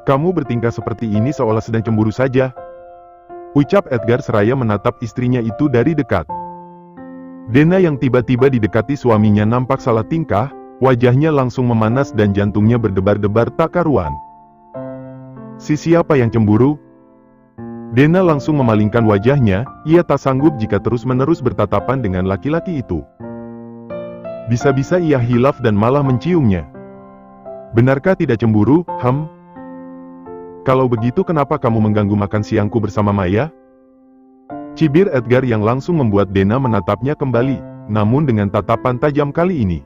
Kamu bertingkah seperti ini seolah sedang cemburu saja, ucap Edgar seraya menatap istrinya itu dari dekat. Dena yang tiba-tiba didekati suaminya nampak salah tingkah, wajahnya langsung memanas dan jantungnya berdebar-debar tak karuan. Si siapa yang cemburu? Dena langsung memalingkan wajahnya, ia tak sanggup jika terus-menerus bertatapan dengan laki-laki itu. Bisa-bisa ia hilaf dan malah menciumnya. Benarkah tidak cemburu, Kalau begitu kenapa kamu mengganggu makan siangku bersama Maya? Cibir Edgar yang langsung membuat Dena menatapnya kembali, namun dengan tatapan tajam kali ini.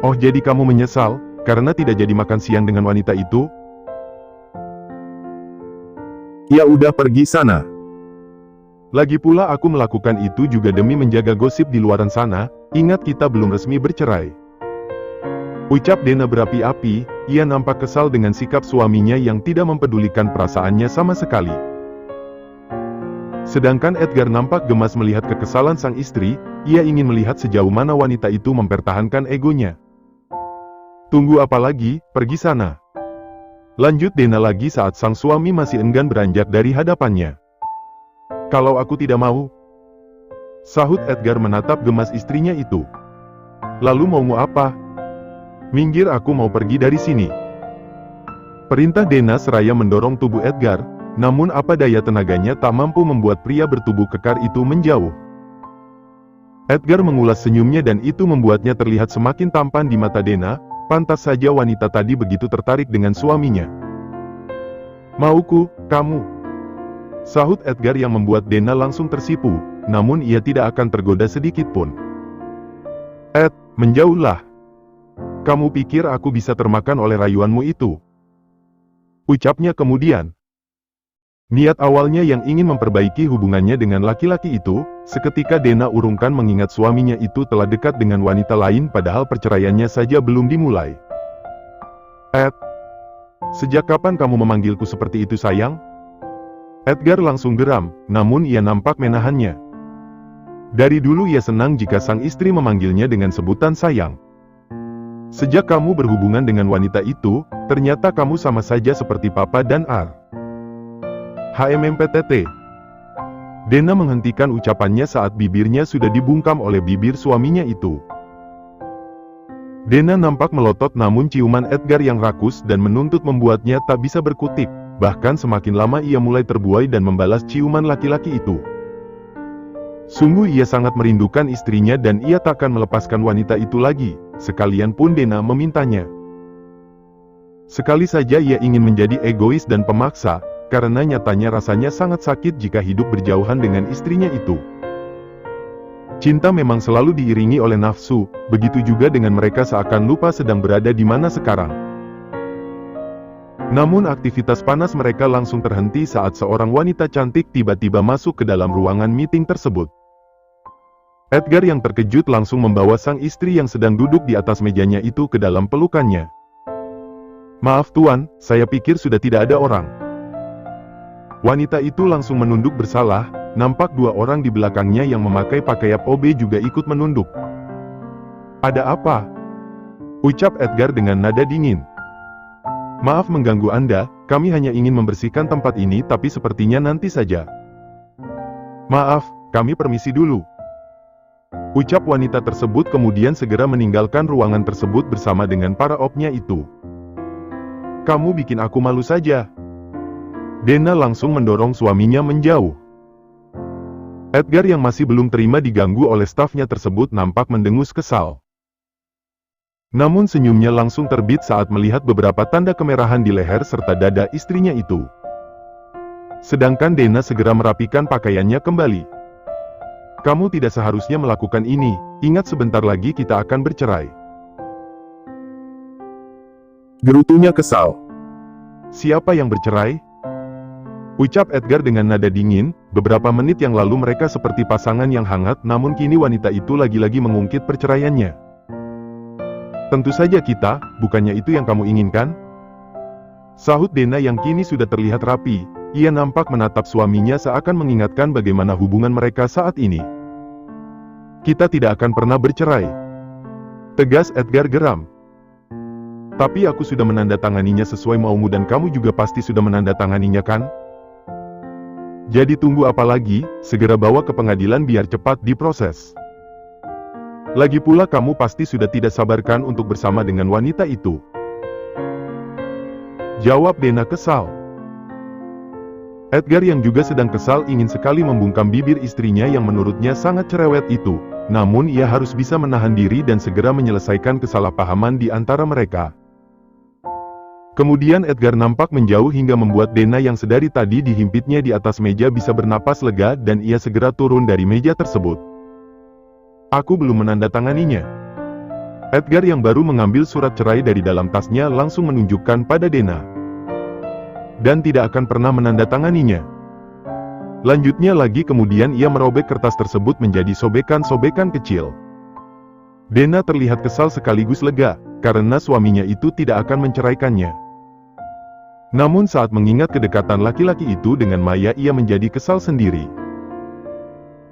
Oh, jadi kamu menyesal, karena tidak jadi makan siang dengan wanita itu? Ya udah pergi sana. Lagi pula aku melakukan itu juga demi menjaga gosip di luaran sana, ingat kita belum resmi bercerai. Ucap Dena berapi-api, ia nampak kesal dengan sikap suaminya yang tidak mempedulikan perasaannya sama sekali. Sedangkan Edgar nampak gemas melihat kekesalan sang istri, ia ingin melihat sejauh mana wanita itu mempertahankan egonya. Tunggu apa lagi, pergi sana. Lanjut Dena lagi saat sang suami masih enggan beranjak dari hadapannya. Kalau aku tidak mau, sahut Edgar menatap gemas istrinya itu. Lalu mau apa? Minggir, aku mau pergi dari sini. Perintah Dena seraya mendorong tubuh Edgar, namun apa daya tenaganya tak mampu membuat pria bertubuh kekar itu menjauh. Edgar mengulas senyumnya dan itu membuatnya terlihat semakin tampan di mata Dena, pantas saja wanita tadi begitu tertarik dengan suaminya. Mauku, kamu. Sahut Edgar yang membuat Dena langsung tersipu, namun ia tidak akan tergoda sedikit pun. Menjauhlah. Kamu pikir aku bisa termakan oleh rayuanmu itu? Ucapnya kemudian. Niat awalnya yang ingin memperbaiki hubungannya dengan laki-laki itu, seketika Dena urungkan mengingat suaminya itu telah dekat dengan wanita lain padahal perceraiannya saja belum dimulai. Sejak kapan kamu memanggilku seperti itu sayang? Edgar langsung geram, namun ia nampak menahannya. Dari dulu ia senang jika sang istri memanggilnya dengan sebutan sayang. Sejak kamu berhubungan dengan wanita itu, ternyata kamu sama saja seperti Papa dan Ar. HMMPTT. Dena menghentikan ucapannya saat bibirnya sudah dibungkam oleh bibir suaminya itu. Dena nampak melotot namun ciuman Edgar yang rakus dan menuntut membuatnya tak bisa berkutik, bahkan semakin lama ia mulai terbuai dan membalas ciuman laki-laki itu. Sungguh ia sangat merindukan istrinya dan ia takkan melepaskan wanita itu lagi, sekalian pun Dena memintanya. Sekali saja ia ingin menjadi egois dan pemaksa, karena nyatanya rasanya sangat sakit jika hidup berjauhan dengan istrinya itu. Cinta memang selalu diiringi oleh nafsu, begitu juga dengan mereka seakan lupa sedang berada di mana sekarang. Namun aktivitas panas mereka langsung terhenti saat seorang wanita cantik tiba-tiba masuk ke dalam ruangan meeting tersebut. Edgar yang terkejut langsung membawa sang istri yang sedang duduk di atas mejanya itu ke dalam pelukannya. Maaf tuan, saya pikir sudah tidak ada orang. Wanita itu langsung menunduk bersalah, nampak dua orang di belakangnya yang memakai pakaian OB juga ikut menunduk. Ada apa? Ucap Edgar dengan nada dingin. Maaf mengganggu Anda, kami hanya ingin membersihkan tempat ini tapi sepertinya nanti saja. Maaf, kami permisi dulu. Ucap wanita tersebut kemudian segera meninggalkan ruangan tersebut bersama dengan para opnya itu. Kamu bikin aku malu saja. Dena langsung mendorong suaminya menjauh. Edgar yang masih belum terima diganggu oleh stafnya tersebut nampak mendengus kesal. Namun senyumnya langsung terbit saat melihat beberapa tanda kemerahan di leher serta dada istrinya itu. Sedangkan Dena segera merapikan pakaiannya kembali. Kamu tidak seharusnya melakukan ini, ingat sebentar lagi kita akan bercerai. Gerutunya kesal. Siapa yang bercerai? Ucap Edgar dengan nada dingin, beberapa menit yang lalu mereka seperti pasangan yang hangat namun kini wanita itu lagi-lagi mengungkit perceraiannya. Tentu saja kita, bukannya itu yang kamu inginkan? Sahut Dena yang kini sudah terlihat rapi, ia nampak menatap suaminya seakan mengingatkan bagaimana hubungan mereka saat ini. Kita tidak akan pernah bercerai. Tegas Edgar geram. Tapi aku sudah menandatanganinya sesuai maumu dan kamu juga pasti sudah menandatanganinya kan? Jadi tunggu apa lagi, segera bawa ke pengadilan biar cepat diproses. Lagi pula kamu pasti sudah tidak sabarkan untuk bersama dengan wanita itu. Jawab Dena kesal. Edgar yang juga sedang kesal ingin sekali membungkam bibir istrinya yang menurutnya sangat cerewet itu. Namun ia harus bisa menahan diri dan segera menyelesaikan kesalahpahaman di antara mereka. Kemudian Edgar nampak menjauh hingga membuat Dena yang sedari tadi dihimpitnya di atas meja bisa bernapas lega dan ia segera turun dari meja tersebut. Aku belum menandatanganinya. Edgar yang baru mengambil surat cerai dari dalam tasnya langsung menunjukkan pada Dena. Dan tidak akan pernah menandatanganinya. Lanjutnya lagi kemudian ia merobek kertas tersebut menjadi sobekan-sobekan kecil. Dena terlihat kesal sekaligus lega, karena suaminya itu tidak akan menceraikannya. Namun saat mengingat kedekatan laki-laki itu dengan Maya ia menjadi kesal sendiri.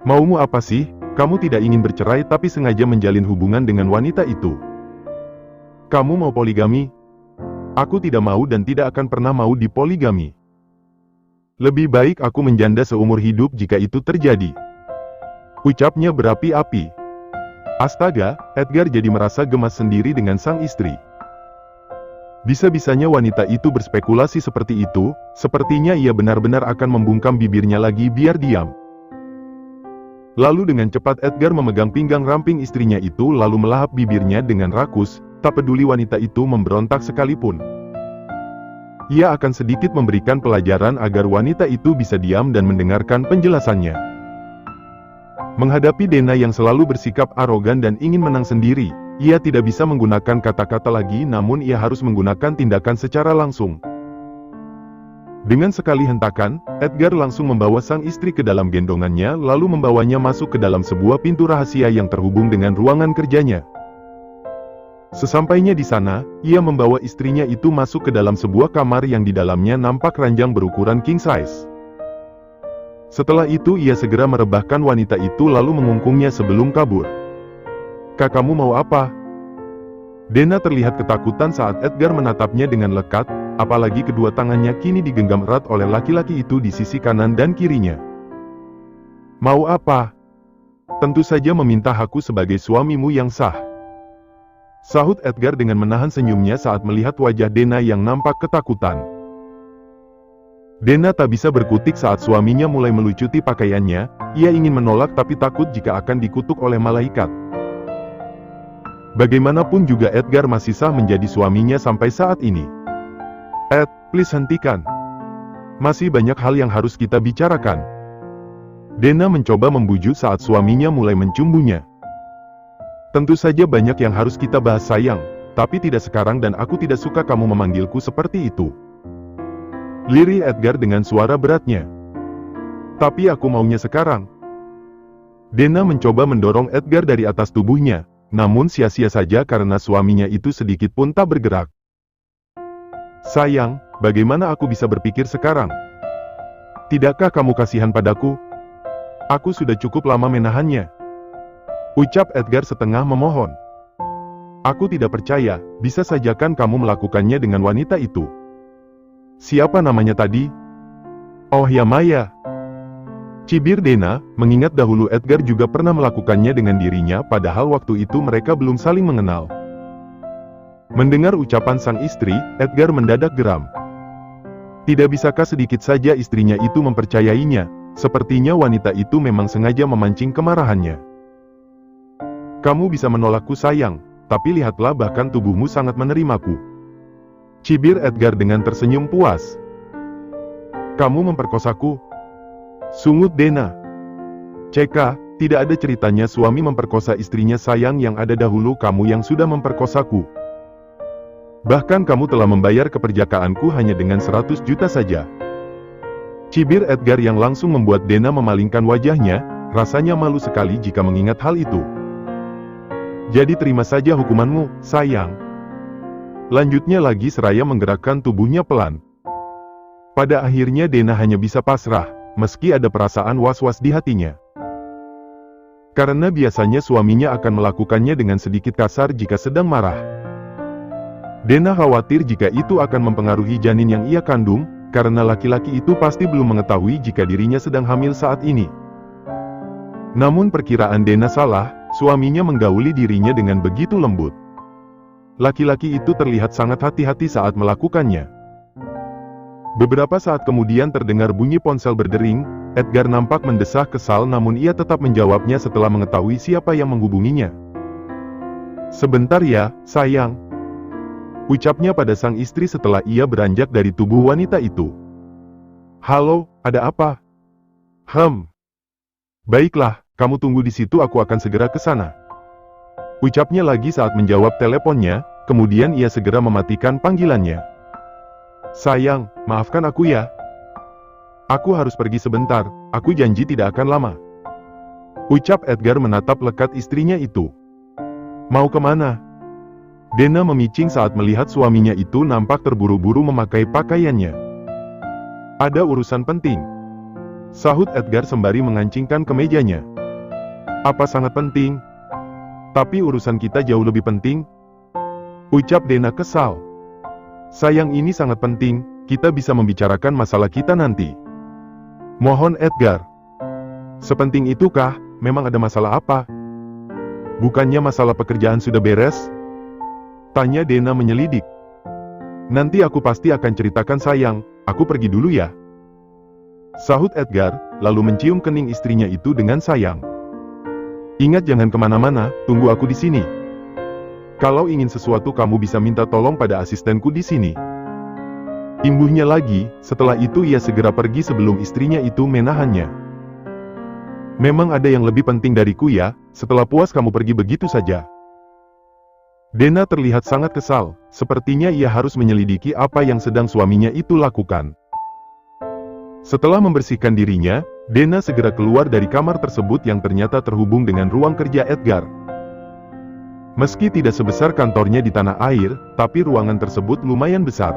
Maumu apa sih? Kamu tidak ingin bercerai tapi sengaja menjalin hubungan dengan wanita itu. Kamu mau poligami? Aku tidak mau dan tidak akan pernah mau dipoligami. Lebih baik aku menjanda seumur hidup jika itu terjadi. Ucapnya berapi-api. Astaga, Edgar jadi merasa gemas sendiri dengan sang istri. Bisa-bisanya wanita itu berspekulasi seperti itu, sepertinya ia benar-benar akan membungkam bibirnya lagi biar diam. Lalu dengan cepat Edgar memegang pinggang ramping istrinya itu lalu melahap bibirnya dengan rakus, tak peduli wanita itu memberontak sekalipun. Ia akan sedikit memberikan pelajaran agar wanita itu bisa diam dan mendengarkan penjelasannya. Menghadapi Dena yang selalu bersikap arogan dan ingin menang sendiri, ia tidak bisa menggunakan kata-kata lagi namun ia harus menggunakan tindakan secara langsung. Dengan sekali hentakan, Edgar langsung membawa sang istri ke dalam gendongannya lalu membawanya masuk ke dalam sebuah pintu rahasia yang terhubung dengan ruangan kerjanya. Sesampainya di sana, ia membawa istrinya itu masuk ke dalam sebuah kamar yang di dalamnya nampak ranjang berukuran king size. Setelah itu ia segera merebahkan wanita itu lalu mengungkungnya sebelum kabur. Kak, kamu mau apa? Dena terlihat ketakutan saat Edgar menatapnya dengan lekat, apalagi kedua tangannya kini digenggam erat oleh laki-laki itu di sisi kanan dan kirinya. Mau apa? Tentu saja meminta aku sebagai suamimu yang sah. Sahut Edgar dengan menahan senyumnya saat melihat wajah Dena yang nampak ketakutan. Dena tak bisa berkutik saat suaminya mulai melucuti pakaiannya, ia ingin menolak tapi takut jika akan dikutuk oleh malaikat. Bagaimanapun juga Edgar masih sah menjadi suaminya sampai saat ini. Ed, please hentikan. Masih banyak hal yang harus kita bicarakan. Dena mencoba membujuk saat suaminya mulai mencumbunya. Tentu saja banyak yang harus kita bahas sayang, tapi tidak sekarang dan aku tidak suka kamu memanggilku seperti itu. Lirih Edgar dengan suara beratnya. Tapi aku maunya sekarang. Dena mencoba mendorong Edgar dari atas tubuhnya, namun sia-sia saja karena suaminya itu sedikit pun tak bergerak. Sayang, bagaimana aku bisa berpikir sekarang? Tidakkah kamu kasihan padaku? Aku sudah cukup lama menahannya. Ucap Edgar setengah memohon. Aku tidak percaya, bisa saja kan kamu melakukannya dengan wanita itu. Siapa namanya tadi? Oh ya, Maya. Cibir Dena, mengingat dahulu Edgar juga pernah melakukannya dengan dirinya padahal waktu itu mereka belum saling mengenal. Mendengar ucapan sang istri, Edgar mendadak geram. Tidak bisakah sedikit saja istrinya itu mempercayainya? Sepertinya wanita itu memang sengaja memancing kemarahannya. Kamu bisa menolakku sayang, tapi lihatlah bahkan tubuhmu sangat menerimaku. Cibir Edgar dengan tersenyum puas. Kamu memperkosaku? Sungut Dena. Ceka, tidak ada ceritanya suami memperkosa istrinya sayang, yang ada dahulu kamu yang sudah memperkosaku. Bahkan kamu telah membayar keperjakaanku hanya dengan 100 juta saja. Cibir Edgar yang langsung membuat Dena memalingkan wajahnya, rasanya malu sekali jika mengingat hal itu. Jadi terima saja hukumanmu, sayang. Lanjutnya lagi seraya menggerakkan tubuhnya pelan. Pada akhirnya Dena hanya bisa pasrah, meski ada perasaan was-was di hatinya. Karena biasanya suaminya akan melakukannya dengan sedikit kasar jika sedang marah. Dena khawatir jika itu akan mempengaruhi janin yang ia kandung, karena laki-laki itu pasti belum mengetahui jika dirinya sedang hamil saat ini. Namun perkiraan Dena salah, suaminya menggauli dirinya dengan begitu lembut. Laki-laki itu terlihat sangat hati-hati saat melakukannya. Beberapa saat kemudian terdengar bunyi ponsel berdering. Edgar nampak mendesah kesal namun ia tetap menjawabnya setelah mengetahui siapa yang menghubunginya. "Sebentar ya, sayang," ucapnya pada sang istri setelah ia beranjak dari tubuh wanita itu. "Halo, ada apa?" Baiklah, kamu tunggu di situ, aku akan segera ke sana," ucapnya lagi saat menjawab teleponnya, kemudian ia segera mematikan panggilannya. "Sayang, maafkan aku ya. Aku harus pergi sebentar, aku janji tidak akan lama," ucap Edgar menatap lekat istrinya itu. "Mau kemana?" Dena memicing saat melihat suaminya itu nampak terburu-buru memakai pakaiannya. "Ada urusan penting," sahut Edgar sembari mengancingkan kemejanya. "Apa sangat penting? Tapi urusan kita jauh lebih penting," ucap Dena kesal. "Sayang, ini sangat penting, kita bisa membicarakan masalah kita nanti." "Mohon Edgar." "Sepenting itukah? Memang ada masalah apa? Bukannya masalah pekerjaan sudah beres?" tanya Dena menyelidik. "Nanti aku pasti akan ceritakan sayang, aku pergi dulu ya," sahut Edgar, lalu mencium kening istrinya itu dengan sayang. "Ingat jangan kemana-mana, tunggu aku di sini. Kalau ingin sesuatu kamu bisa minta tolong pada asistenku di sini," imbuhnya lagi. Setelah itu ia segera pergi sebelum istrinya itu menahannya. "Memang ada yang lebih penting dariku ya, setelah puas kamu pergi begitu saja." Dena terlihat sangat kesal, sepertinya ia harus menyelidiki apa yang sedang suaminya itu lakukan. Setelah membersihkan dirinya, Dena segera keluar dari kamar tersebut yang ternyata terhubung dengan ruang kerja Edgar. Meski tidak sebesar kantornya di tanah air, tapi ruangan tersebut lumayan besar.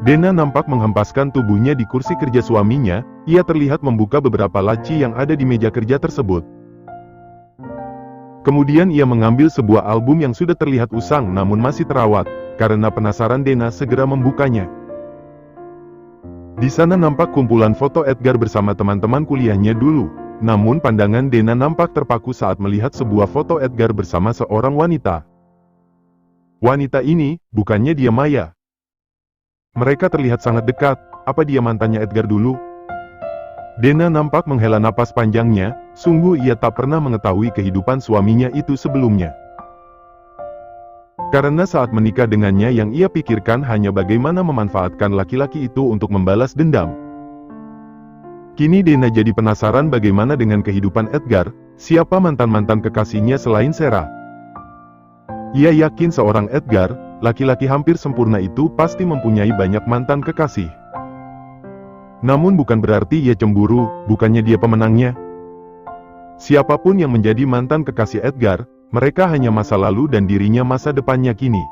Dena nampak menghempaskan tubuhnya di kursi kerja suaminya, ia terlihat membuka beberapa laci yang ada di meja kerja tersebut. Kemudian ia mengambil sebuah album yang sudah terlihat usang namun masih terawat, karena penasaran Dena segera membukanya. Di sana nampak kumpulan foto Edgar bersama teman-teman kuliahnya dulu, namun pandangan Dena nampak terpaku saat melihat sebuah foto Edgar bersama seorang wanita. Wanita ini, bukannya dia Maya? Mereka terlihat sangat dekat, apa dia mantannya Edgar dulu? Dena nampak menghela napas panjangnya, sungguh ia tak pernah mengetahui kehidupan suaminya itu sebelumnya. Karena saat menikah dengannya yang ia pikirkan hanya bagaimana memanfaatkan laki-laki itu untuk membalas dendam. Kini Dena jadi penasaran bagaimana dengan kehidupan Edgar, siapa mantan-mantan kekasihnya selain Sarah. Ia yakin seorang Edgar, laki-laki hampir sempurna itu pasti mempunyai banyak mantan kekasih. Namun bukan berarti ia cemburu, bukannya dia pemenangnya. Siapapun yang menjadi mantan kekasih Edgar, mereka hanya masa lalu dan dirinya masa depannya kini.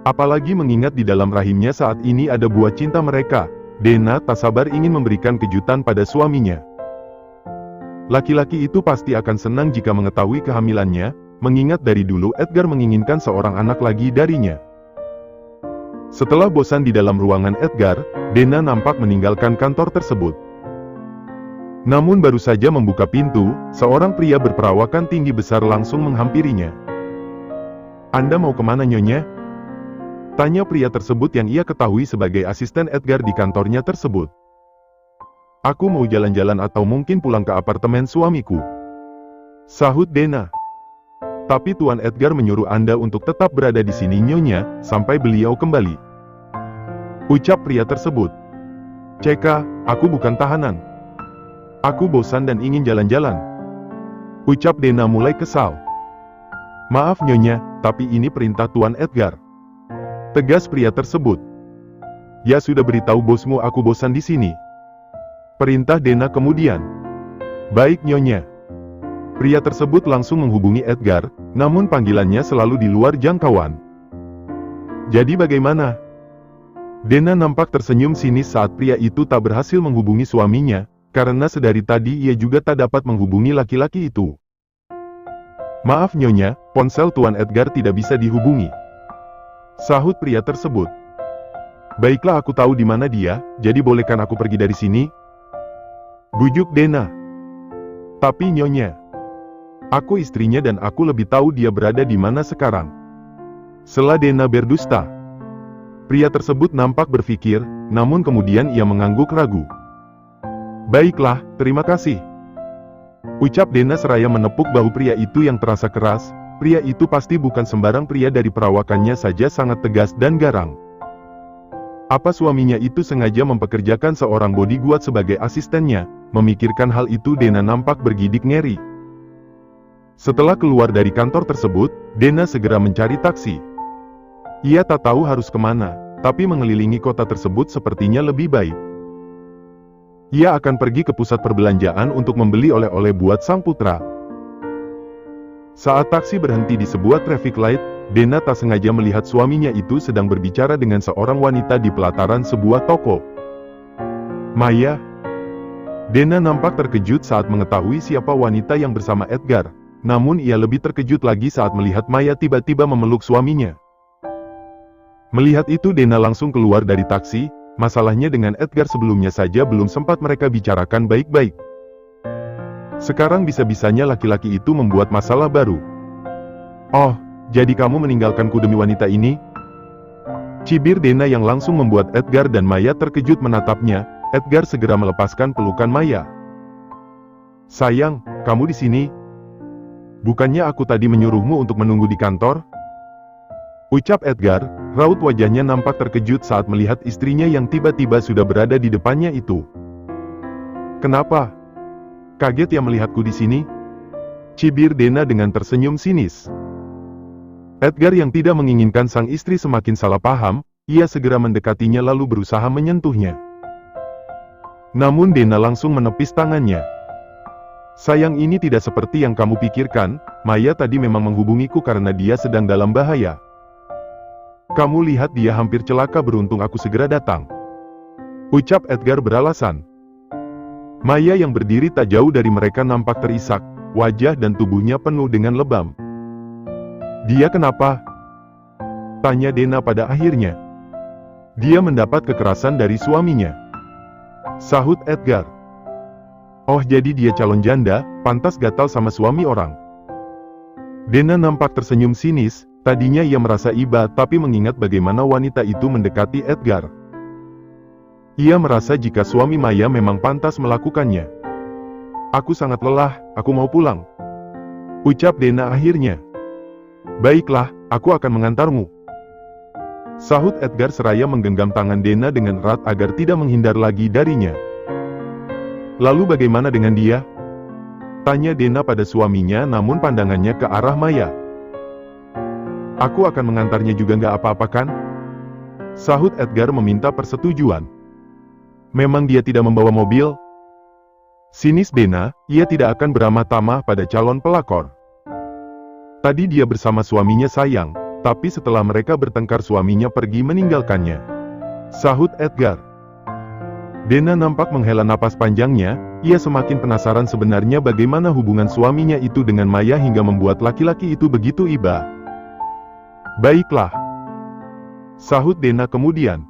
Apalagi mengingat di dalam rahimnya saat ini ada buah cinta mereka, Dena tak sabar ingin memberikan kejutan pada suaminya. Laki-laki itu pasti akan senang jika mengetahui kehamilannya, mengingat dari dulu Edgar menginginkan seorang anak lagi darinya. Setelah bosan di dalam ruangan Edgar, Dena nampak meninggalkan kantor tersebut. Namun baru saja membuka pintu, seorang pria berperawakan tinggi besar langsung menghampirinya. "Anda mau kemana, Nyonya?" tanya pria tersebut yang ia ketahui sebagai asisten Edgar di kantornya tersebut. "Aku mau jalan-jalan atau mungkin pulang ke apartemen suamiku," sahut Dena. "Tapi Tuan Edgar menyuruh Anda untuk tetap berada di sini, Nyonya, sampai beliau kembali," ucap pria tersebut. "Ceka, aku bukan tahanan. Aku bosan dan ingin jalan-jalan," ucap Dena mulai kesal. "Maaf Nyonya, tapi ini perintah Tuan Edgar," tegas pria tersebut. "Ya sudah, beritahu bosmu aku bosan di sini," perintah Dena kemudian. "Baik Nyonya." Pria tersebut langsung menghubungi Edgar, namun panggilannya selalu di luar jangkauan. "Jadi bagaimana?" Dena nampak tersenyum sinis saat pria itu tak berhasil menghubungi suaminya, karena sedari tadi ia juga tak dapat menghubungi laki-laki itu. Maaf Nyonya, ponsel Tuan Edgar tidak bisa dihubungi. Sahut pria tersebut. Baiklah, aku tahu di mana dia, jadi bolehkan aku pergi dari sini? Bujuk Dena. Tapi Nyonya, aku istrinya dan aku lebih tahu dia berada di mana sekarang. Sela Dena berdusta. Pria tersebut nampak berpikir, namun kemudian ia mengangguk ragu. Baiklah, terima kasih. Ucap Dena seraya menepuk bahu pria itu yang terasa keras. Pria itu pasti bukan sembarang pria, dari perawakannya saja sangat tegas dan garang. Apa suaminya itu sengaja mempekerjakan seorang bodyguard sebagai asistennya? Memikirkan hal itu Dena nampak bergidik ngeri. Setelah keluar dari kantor tersebut, Dena segera mencari taksi. Ia tak tahu harus kemana, tapi mengelilingi kota tersebut sepertinya lebih baik. Ia akan pergi ke pusat perbelanjaan untuk membeli oleh-oleh buat sang putra. Saat taksi berhenti di sebuah traffic light, Dena tak sengaja melihat suaminya itu sedang berbicara dengan seorang wanita di pelataran sebuah toko. Maya. Dena nampak terkejut saat mengetahui siapa wanita yang bersama Edgar. Namun ia lebih terkejut lagi saat melihat Maya tiba-tiba memeluk suaminya. Melihat itu Dena langsung keluar dari taksi. Masalahnya dengan Edgar sebelumnya saja belum sempat mereka bicarakan baik-baik. Sekarang bisa-bisanya laki-laki itu membuat masalah baru. Oh, jadi kamu meninggalkanku demi wanita ini? Cibir Dena yang langsung membuat Edgar dan Maya terkejut menatapnya. Edgar segera melepaskan pelukan Maya. Sayang, kamu di sini? Bukannya aku tadi menyuruhmu untuk menunggu di kantor? Ucap Edgar, raut wajahnya nampak terkejut saat melihat istrinya yang tiba-tiba sudah berada di depannya itu. Kenapa? Kaget ya melihatku di sini? Cibir Dena dengan tersenyum sinis. Edgar yang tidak menginginkan sang istri semakin salah paham, ia segera mendekatinya lalu berusaha menyentuhnya. Namun Dena langsung menepis tangannya. Sayang, ini tidak seperti yang kamu pikirkan. Maya tadi memang menghubungiku karena dia sedang dalam bahaya. Kamu lihat dia hampir celaka, beruntung aku segera datang. Ucap Edgar beralasan. Maya yang berdiri tak jauh dari mereka nampak terisak, wajah dan tubuhnya penuh dengan lebam. Dia kenapa? Tanya Dena pada akhirnya. Dia mendapat kekerasan dari suaminya. Sahut Edgar. Oh, jadi dia calon janda, pantas gatal sama suami orang. Dena nampak tersenyum sinis. Tadinya ia merasa iba, tapi mengingat bagaimana wanita itu mendekati Edgar. Ia merasa jika suami Maya memang pantas melakukannya. Aku sangat lelah, aku mau pulang. Ucap Dena akhirnya. Baiklah, aku akan mengantarmu. Sahut Edgar seraya menggenggam tangan Dena dengan erat agar tidak menghindar lagi darinya. Lalu bagaimana dengan dia? Tanya Dena pada suaminya, namun pandangannya ke arah Maya. Aku akan mengantarnya juga, nggak apa-apa kan? Sahut Edgar meminta persetujuan. Memang dia tidak membawa mobil? Sinis Dena, ia tidak akan beramah tamah pada calon pelakor. Tadi dia bersama suaminya sayang, tapi setelah mereka bertengkar suaminya pergi meninggalkannya. Sahut Edgar. Dena nampak menghela napas panjangnya, ia semakin penasaran sebenarnya bagaimana hubungan suaminya itu dengan Maya hingga membuat laki-laki itu begitu iba. Baiklah. Sahut Dena kemudian.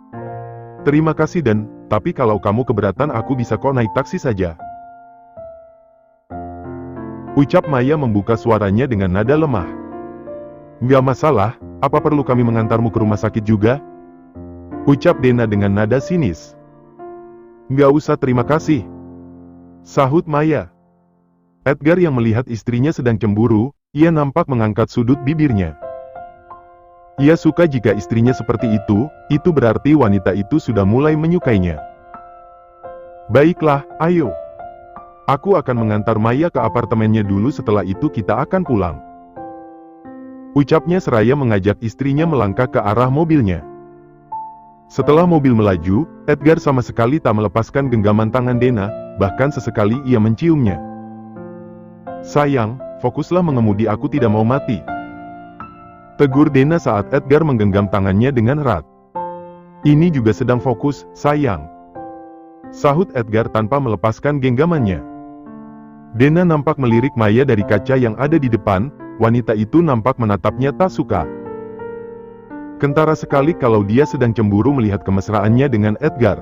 Terima kasih Dan, tapi kalau kamu keberatan aku bisa kok naik taksi saja. Ucap Maya membuka suaranya dengan nada lemah. Nggak masalah, apa perlu kami mengantarmu ke rumah sakit juga? Ucap Dena dengan nada sinis. Nggak usah, terima kasih. Sahut Maya. Edgar yang melihat istrinya sedang cemburu, ia nampak mengangkat sudut bibirnya. Ia suka jika istrinya seperti itu berarti wanita itu sudah mulai menyukainya. Baiklah, ayo. Aku akan mengantar Maya ke apartemennya dulu, setelah itu kita akan pulang. Ucapnya seraya mengajak istrinya melangkah ke arah mobilnya. Setelah mobil melaju, Edgar sama sekali tak melepaskan genggaman tangan Dena, bahkan sesekali ia menciumnya. Sayang, fokuslah mengemudi, aku tidak mau mati. Tegur Dena saat Edgar menggenggam tangannya dengan erat. Ini juga sedang fokus, sayang. Sahut Edgar tanpa melepaskan genggamannya. Dena nampak melirik Maya dari kaca yang ada di depan. wanita itu nampak menatapnya tak suka. Kentara sekali kalau dia sedang cemburu melihat kemesraannya dengan Edgar.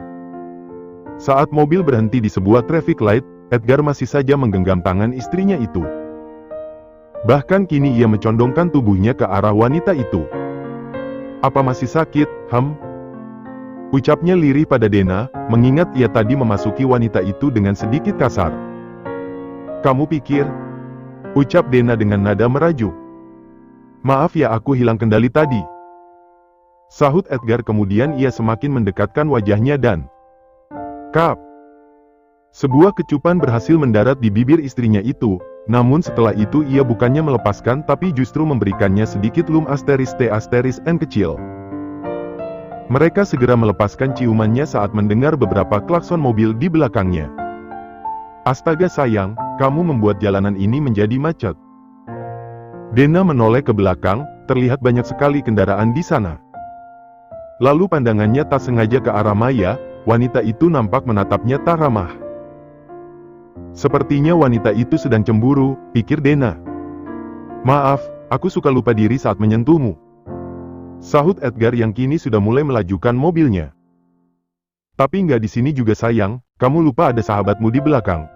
Saat mobil berhenti di sebuah traffic light, Edgar masih saja menggenggam tangan istrinya itu. Bahkan kini ia mencondongkan tubuhnya ke arah wanita itu. "Apa masih sakit, ucapnya lirih pada Dena, mengingat ia tadi memasuki wanita itu dengan sedikit kasar. "Kamu pikir?" ucap Dena dengan nada merajuk. "Maaf ya, aku hilang kendali tadi," sahut Edgar. Kemudian ia semakin mendekatkan wajahnya dan kap. Sebuah kecupan berhasil mendarat di bibir istrinya itu, namun setelah itu ia bukannya melepaskan tapi justru memberikannya sedikit lum *T***N kecil. Mereka segera melepaskan ciumannya saat mendengar beberapa klakson mobil di belakangnya. "Astaga sayang, kamu membuat jalanan ini menjadi macet." Dena menoleh ke belakang, terlihat banyak sekali kendaraan di sana. Lalu pandangannya tak sengaja ke arah Maya, wanita itu nampak menatapnya tak ramah. Sepertinya wanita itu sedang cemburu, pikir Dena. "Maaf, aku suka lupa diri saat menyentuhmu," sahut Edgar yang kini sudah mulai melajukan mobilnya. "Tapi nggak di sini juga sayang, kamu lupa ada sahabatmu di belakang,"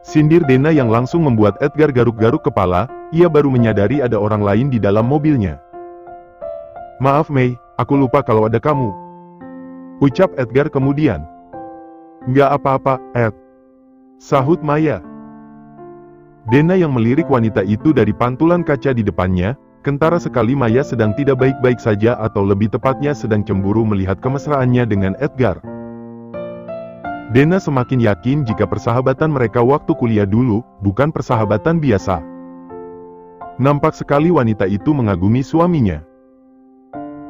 sindir Dena yang langsung membuat Edgar garuk-garuk kepala. Ia baru menyadari ada orang lain di dalam mobilnya. "Maaf Mei, aku lupa kalau ada kamu," ucap Edgar kemudian. "Nggak apa-apa, Ed," sahut Maya. Dena yang melirik wanita itu dari pantulan kaca di depannya. Kentara sekali Maya sedang tidak baik-baik saja, atau lebih tepatnya sedang cemburu melihat kemesraannya dengan Edgar. Dena semakin yakin jika persahabatan mereka waktu kuliah dulu, bukan persahabatan biasa. Nampak sekali wanita itu mengagumi suaminya.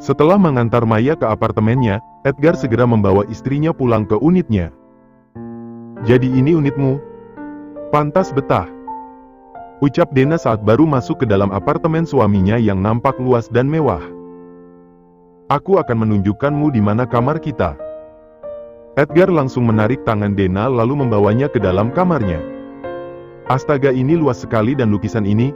Setelah mengantar Maya ke apartemennya, Edgar segera membawa istrinya pulang ke unitnya. "Jadi ini unitmu? Pantas betah," ucap Dena saat baru masuk ke dalam apartemen suaminya yang nampak luas dan mewah. "Aku akan menunjukkanmu di mana kamar kita." Edgar langsung menarik tangan Dena lalu membawanya ke dalam kamarnya. "Astaga, ini luas sekali dan lukisan ini."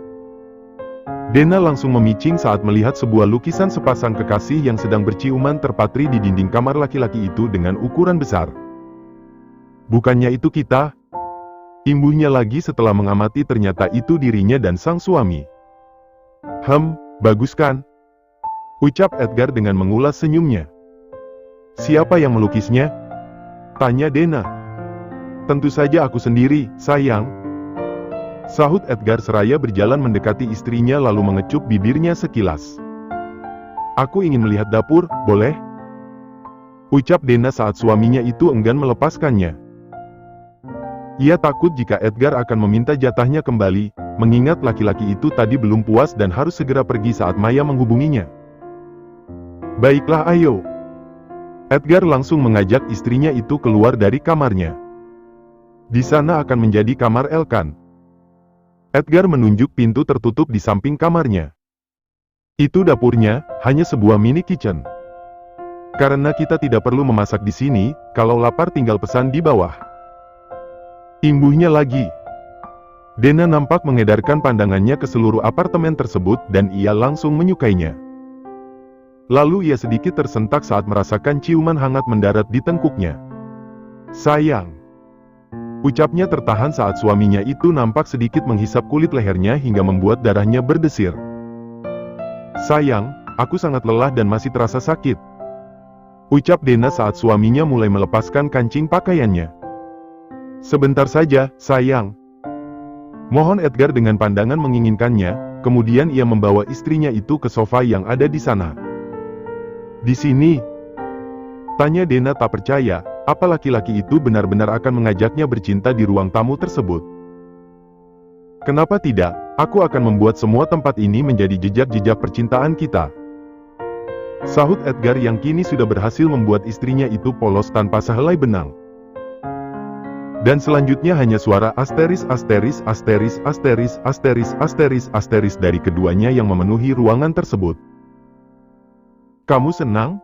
Dena langsung memicing saat melihat sebuah lukisan sepasang kekasih yang sedang berciuman terpatri di dinding kamar laki-laki itu dengan ukuran besar. "Bukannya itu kita?" imbuhnya lagi setelah mengamati ternyata itu dirinya dan sang suami. Bagus kan?" ucap Edgar dengan mengulas senyumnya. "Siapa yang melukisnya?" tanya Dena. "Tentu saja aku sendiri, sayang," sahut Edgar seraya berjalan mendekati istrinya lalu mengecup bibirnya sekilas. "Aku ingin melihat dapur, boleh?" ucap Dena saat suaminya itu enggan melepaskannya. Ia takut jika Edgar akan meminta jatahnya kembali, mengingat laki-laki itu tadi belum puas dan harus segera pergi saat Maya menghubunginya. "Baiklah, ayo." Edgar langsung mengajak istrinya itu keluar dari kamarnya. "Di sana akan menjadi kamar Elkan." Edgar menunjuk pintu tertutup di samping kamarnya. "Itu dapurnya, hanya sebuah mini kitchen. Karena kita tidak perlu memasak di sini, kalau lapar tinggal pesan di bawah," imbuhnya lagi. Dena nampak mengedarkan pandangannya ke seluruh apartemen tersebut dan ia langsung menyukainya. Lalu ia sedikit tersentak saat merasakan ciuman hangat mendarat di tengkuknya. "Sayang," ucapnya tertahan saat suaminya itu nampak sedikit menghisap kulit lehernya hingga membuat darahnya berdesir. "Sayang, aku sangat lelah dan masih terasa sakit," ucap Dena saat suaminya mulai melepaskan kancing pakaiannya. "Sebentar saja, sayang," mohon Edgar dengan pandangan menginginkannya. Kemudian ia membawa istrinya itu ke sofa yang ada di sana. "Di sini?" tanya Dena tak percaya, apa laki-laki itu benar-benar akan mengajaknya bercinta di ruang tamu tersebut. "Kenapa tidak? Aku akan membuat semua tempat ini menjadi jejak-jejak percintaan kita," sahut Edgar yang kini sudah berhasil membuat istrinya itu polos tanpa sehelai benang. Dan selanjutnya hanya suara asteris dari keduanya yang memenuhi ruangan tersebut. "Kamu senang?"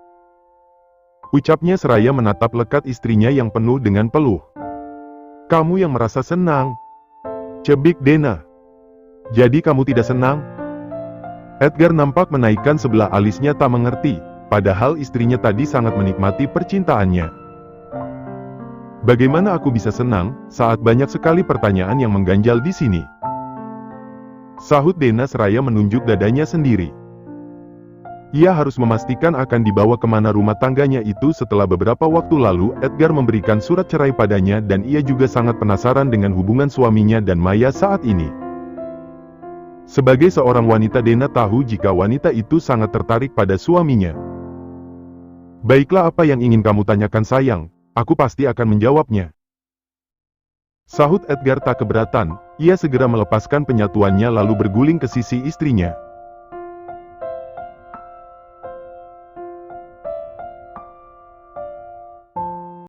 ucapnya seraya menatap lekat istrinya yang penuh dengan peluh. "Kamu yang merasa senang," cebik Dena. Jadi kamu tidak senang? Edgar nampak menaikkan sebelah alisnya tak mengerti, padahal istrinya tadi sangat menikmati percintaannya. Bagaimana aku bisa senang, saat banyak sekali pertanyaan yang mengganjal di sini? Sahut Dena seraya menunjuk dadanya sendiri. Ia harus memastikan akan dibawa kemana rumah tangganya itu. Setelah beberapa waktu lalu, Edgar memberikan surat cerai padanya dan ia juga sangat penasaran dengan hubungan suaminya dan Maya saat ini. Sebagai seorang wanita, Dena tahu jika wanita itu sangat tertarik pada suaminya. Baiklah, apa yang ingin kamu tanyakan sayang? Aku pasti akan menjawabnya. Sahut Edgar tak keberatan, ia segera melepaskan penyatuannya lalu berguling ke sisi istrinya.